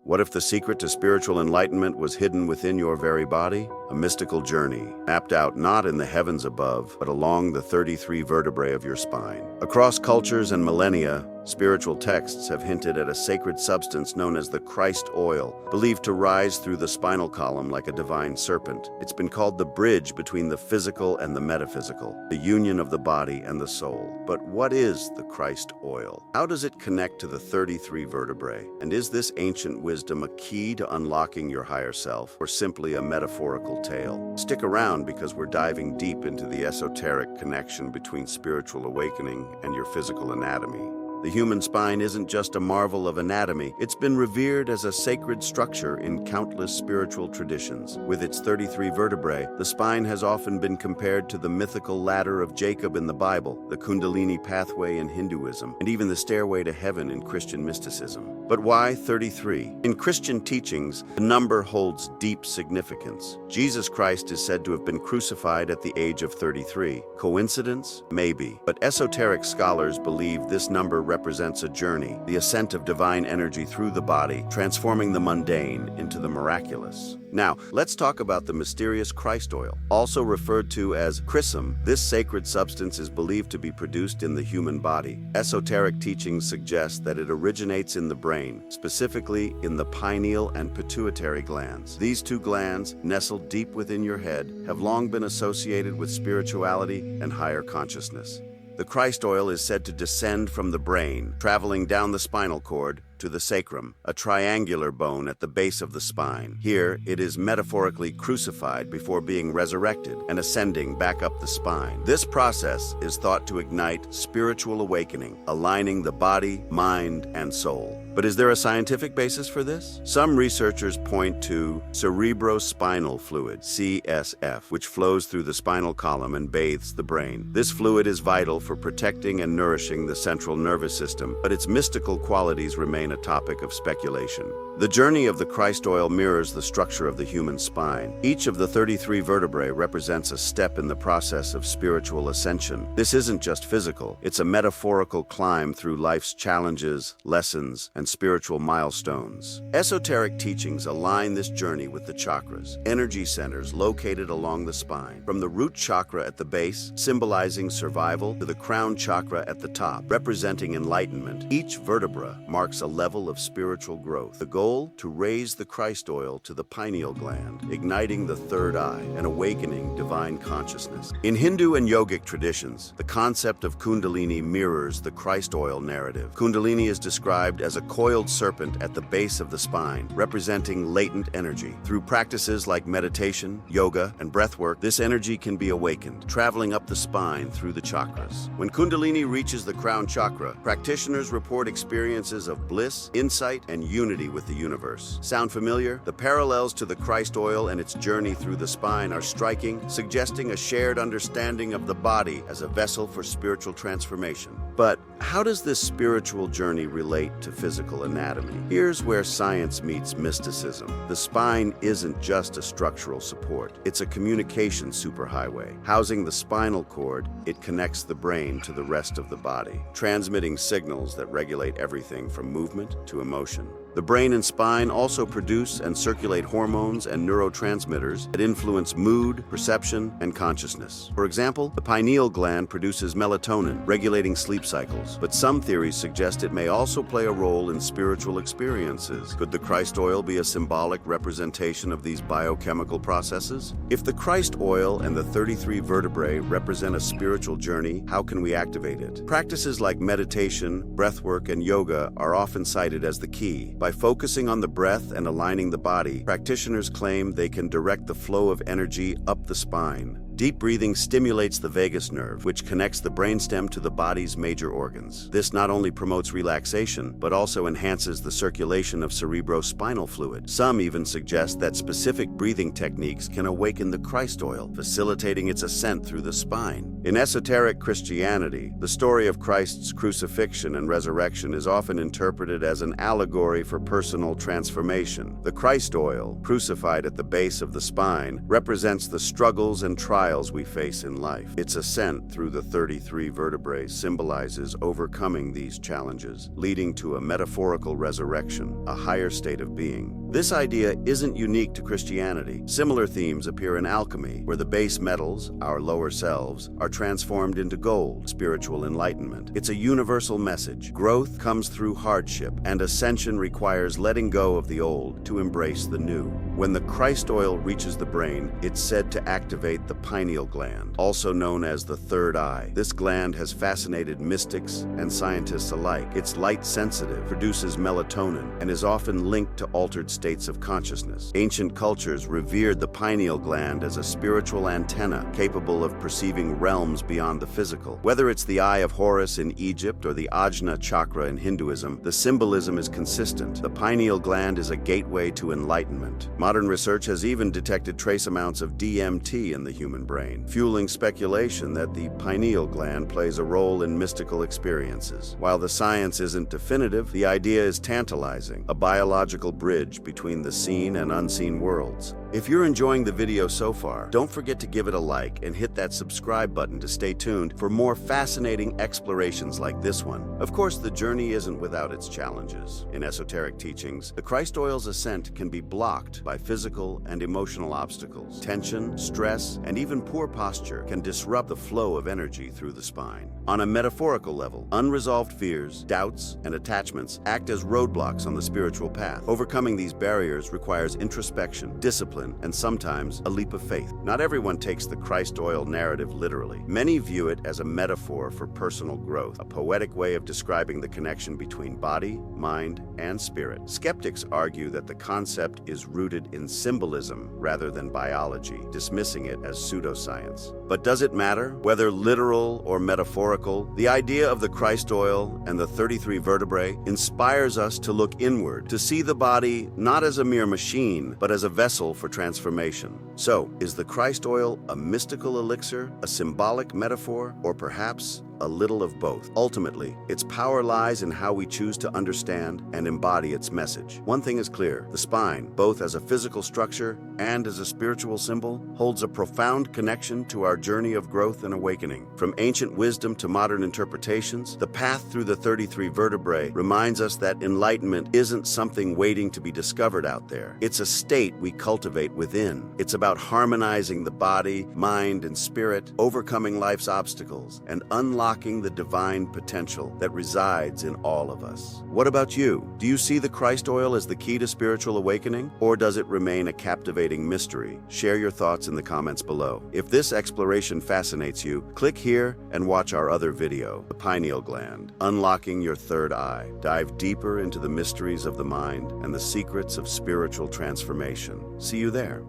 What if the secret to spiritual enlightenment was hidden within your very body? A mystical journey, mapped out not in the heavens above, but along the 33 vertebrae of your spine. Across cultures and millennia, spiritual texts have hinted at a sacred substance known as the Christ oil, believed to rise through the spinal column like a divine serpent. It's been called the bridge between the physical and the metaphysical, the union of the body and the soul. But what is the Christ oil? How does it connect to the 33 vertebrae? And is this ancient wisdom a key to unlocking your higher self, or simply a metaphorical tale? Stick around, because we're diving deep into the esoteric connection between spiritual awakening and your physical anatomy. The human spine isn't just a marvel of anatomy, it's been revered as a sacred structure in countless spiritual traditions. With its 33 vertebrae, the spine has often been compared to the mythical ladder of Jacob in the Bible, the Kundalini pathway in Hinduism, and even the stairway to heaven in Christian mysticism. But why 33? In Christian teachings, the number holds deep significance. Jesus Christ is said to have been crucified at the age of 33. Coincidence? Maybe. But esoteric scholars believe this number represents a journey, the ascent of divine energy through the body, transforming the mundane into the miraculous. Now, let's talk about the mysterious Christ oil. Also referred to as chrism, this sacred substance is believed to be produced in the human body. Esoteric teachings suggest that it originates in the brain, specifically in the pineal and pituitary glands. These two glands, nestled deep within your head, have long been associated with spirituality and higher consciousness. The Christ oil is said to descend from the brain, traveling down the spinal cord to the sacrum, a triangular bone at the base of the spine. Here, it is metaphorically crucified before being resurrected and ascending back up the spine. This process is thought to ignite spiritual awakening, aligning the body, mind, and soul. But is there a scientific basis for this? Some researchers point to cerebrospinal fluid, CSF, which flows through the spinal column and bathes the brain. This fluid is vital for protecting and nourishing the central nervous system, but its mystical qualities remain a topic of speculation. The journey of the Christ oil mirrors the structure of the human spine. Each of the 33 vertebrae represents a step in the process of spiritual ascension. This isn't just physical, it's a metaphorical climb through life's challenges, lessons, and spiritual milestones. Esoteric teachings align this journey with the chakras, energy centers located along the spine. From the root chakra at the base, symbolizing survival, to the crown chakra at the top, representing enlightenment, each vertebra marks a level of spiritual growth. The goal, to raise the Christ oil to the pineal gland, igniting the third eye and awakening divine consciousness. In Hindu and yogic traditions, the concept of Kundalini mirrors the Christ oil narrative. Kundalini is described as a coiled serpent at the base of the spine, representing latent energy. Through practices like meditation, yoga, and breathwork, this energy can be awakened, traveling up the spine through the chakras. When Kundalini reaches the crown chakra, practitioners report experiences of bliss, insight, and unity with the universe. Sound familiar? The parallels to the Christ oil and its journey through the spine are striking, suggesting a shared understanding of the body as a vessel for spiritual transformation. But how does this spiritual journey relate to physical anatomy? Here's where science meets mysticism. The spine isn't just a structural support, it's a communication superhighway. Housing the spinal cord, it connects the brain to the rest of the body, transmitting signals that regulate everything from movement to emotion. The brain and spine also produce and circulate hormones and neurotransmitters that influence mood, perception, and consciousness. For example, the pineal gland produces melatonin, regulating sleep cycles, but some theories suggest it may also play a role in spiritual experiences. Could the Christ oil be a symbolic representation of these biochemical processes? If the Christ oil and the 33 vertebrae represent a spiritual journey, how can we activate it? Practices like meditation, breathwork, and yoga are often cited as the key. By focusing on the breath and aligning the body, practitioners claim they can direct the flow of energy up the spine. Deep breathing stimulates the vagus nerve, which connects the brainstem to the body's major organs. This not only promotes relaxation, but also enhances the circulation of cerebrospinal fluid. Some even suggest that specific breathing techniques can awaken the Christ oil, facilitating its ascent through the spine. In esoteric Christianity, the story of Christ's crucifixion and resurrection is often interpreted as an allegory for personal transformation. The Christ oil, crucified at the base of the spine, represents the struggles and trials trials we face in life. Its ascent through the 33 vertebrae symbolizes overcoming these challenges, leading to a metaphorical resurrection, a higher state of being. This idea isn't unique to Christianity. Similar themes appear in alchemy, where the base metals, our lower selves, are transformed into gold, spiritual enlightenment. It's a universal message. Growth comes through hardship, and ascension requires letting go of the old to embrace the new. When the Christ oil reaches the brain, it's said to activate the pineal gland, also known as the third eye. This gland has fascinated mystics and scientists alike. It's light-sensitive, produces melatonin, and is often linked to altered states of consciousness. Ancient cultures revered the pineal gland as a spiritual antenna capable of perceiving realms beyond the physical. Whether it's the eye of Horus in Egypt or the Ajna chakra in Hinduism, the symbolism is consistent. The pineal gland is a gateway to enlightenment. Modern research has even detected trace amounts of DMT in the human brain, fueling speculation that the pineal gland plays a role in mystical experiences. While the science isn't definitive, the idea is tantalizing, a biological bridge between the seen and unseen worlds. If you're enjoying the video so far, don't forget to give it a like and hit that subscribe button to stay tuned for more fascinating explorations like this one. Of course, the journey isn't without its challenges. In esoteric teachings, the Christ oil's ascent can be blocked by physical and emotional obstacles. Tension, stress, and even poor posture can disrupt the flow of energy through the spine. On a metaphorical level, unresolved fears, doubts, and attachments act as roadblocks on the spiritual path. Overcoming these barriers requires introspection, discipline, and sometimes a leap of faith. Not everyone takes the Christ oil narrative literally. Many view it as a metaphor for personal growth, a poetic way of describing the connection between body, mind, and spirit. Skeptics argue that the concept is rooted in symbolism rather than biology, dismissing it as pseudoscience. But does it matter? Whether literal or metaphorical, the idea of the Christ oil and the 33 vertebrae inspires us to look inward, to see the body not as a mere machine, but as a vessel for transformation. So, is the Christ oil a mystical elixir, a symbolic metaphor, or perhaps a little of both? Ultimately, its power lies in how we choose to understand and embody its message. One thing is clear: the spine, both as a physical structure and as a spiritual symbol, holds a profound connection to our journey of growth and awakening. From ancient wisdom to modern interpretations, the path through the 33 vertebrae reminds us that enlightenment isn't something waiting to be discovered out there. It's a state we cultivate within. It's about harmonizing the body, mind, and spirit, overcoming life's obstacles, and unlocking the divine potential that resides in all of us. What about you? Do you see the Christ oil as the key to spiritual awakening, or does it remain a captivating mystery? Share your thoughts in the comments below. If this exploration fascinates you, click here and watch our other video, The Pineal Gland, Unlocking Your Third Eye. Dive deeper into the mysteries of the mind and the secrets of spiritual transformation. See you there.